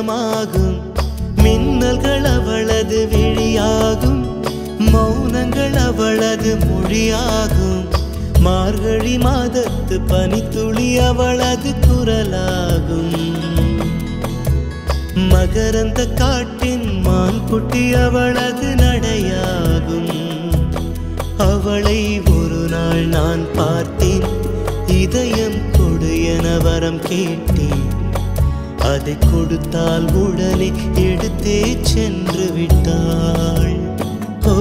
முகமாகும். மின்னல்கள் அவளது விழியாகும். மௌனங்கள் அவளது மொழியாகும். மார்கழி மாதத்து பனித்துளி அவளது குரலாகும். மகரந்த காட்டின் மான்குட்டி அவளது நடையாகும். அவளை ஒரு நாள் நான் பார்த்தேன். இதயம் கொடு என வரம் கேட்டேன். அதை கொடுத்தால் உடனே எடுத்தே சென்று விட்டாள். ஓ,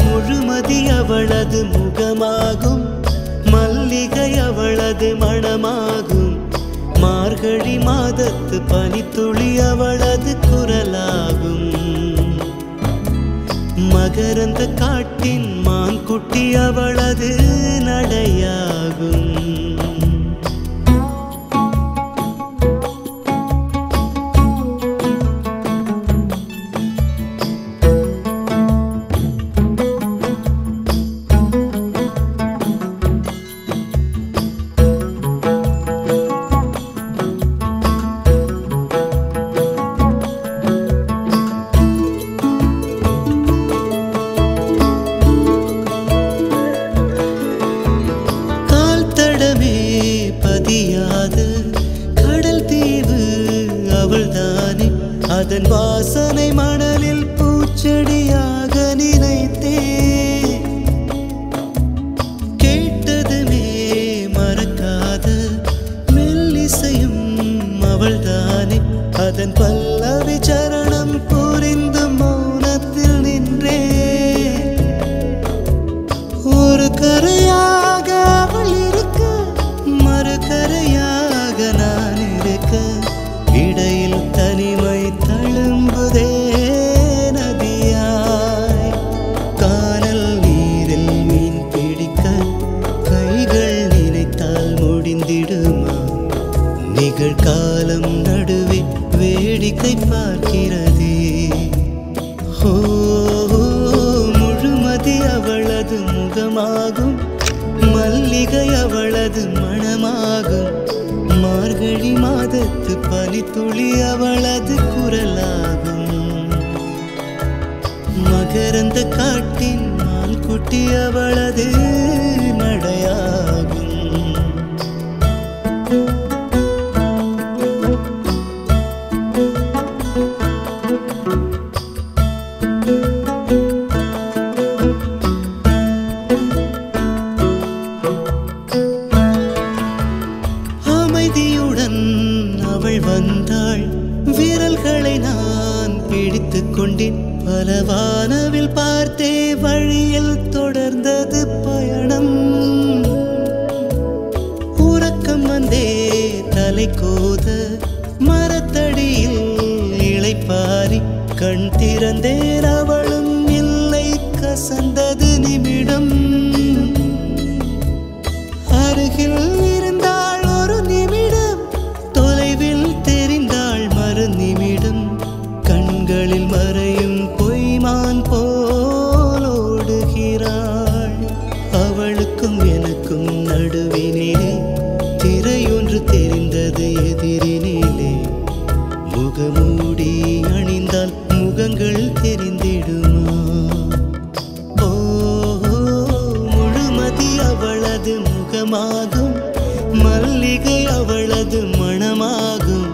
முழுமதி அவளது முகமாகும். மல்லிகை அவளது மணமாகும். மார்கழி மாதத்து பனித்துளி அவளது குரலாகும். மகரந்த காட்டின் மான்குட்டி அவளது நடையாகும். கடல் தீவு அவள்தானே. அதன் வாசனை மணலில் பூச்செடியாக நினைத்தே. கேட்டதுமே மறக்காத மெல்லிசையும் அவள்தானே. அதன் பல்லவி சரணம் புரிந்து மௌனத்தில் நின்றே. ஒரு கரையாக அவள் இருக்க, மறுகரையாக நான் இருக்க. இடையில் தனிமை தழும்புதே நதியாய். கானல் நீரில் மீன் பிடிக்க கைகள் நினைத்தால் முடிந்திடுமா? நிகழ்காலம் நடுவே வேடிக்கை பார்க்கிறதே. ஓ, முழுமதி அவளது முகமாகும். மல்லிகை அவளது மணமாகும். மார்கழி மாதத்து பனித்துளி அவளது குரலாகும். மகரந்த காட்டின் மான்குட்டி அவளது நடையாகும். அமைதியுடன் அவள் வந்தாள். விரல்களை நான் பிடித்துக் கொண்டேன். பல வானவில் பார்த்தே வழியில் தொடர்ந்தது பயணம். உறக்கம் வந்தே தலை கோத மரத்தடியில் இளைப்பாரி கண் திறந்தேன். அவளும் இல்லை, கசந்தது நிமிடம். அருகில் இருந்தாள் ஒரு நிமிடம், தொலைவில் தெரிந்தாள் மறு நிமிடம். கண்களில் மறையும் பொய்மான் போல் ஓடுகிறாள். அவளுக்கும் எனக்கும் நடுவினிலே திரையொன்று தெரிந்தது எதிரினிலே. முகமூடி அணிந்தால் முகங்கள் தெரிந்திடுமா? ஓ, முழுமதி அவளது முகமாகும். மல்லிகை அவளது மணமாகும்.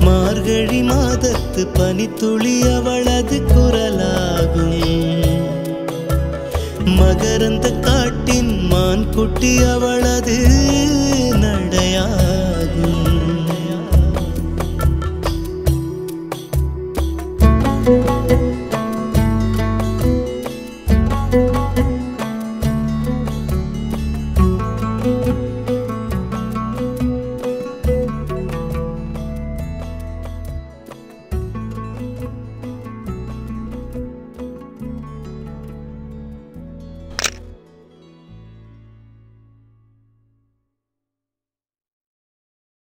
மார்கழி மாதத்து பனித்துளி அவளது குரலாகும். மகரந்த காட்டின் மான்குட்டி அவளது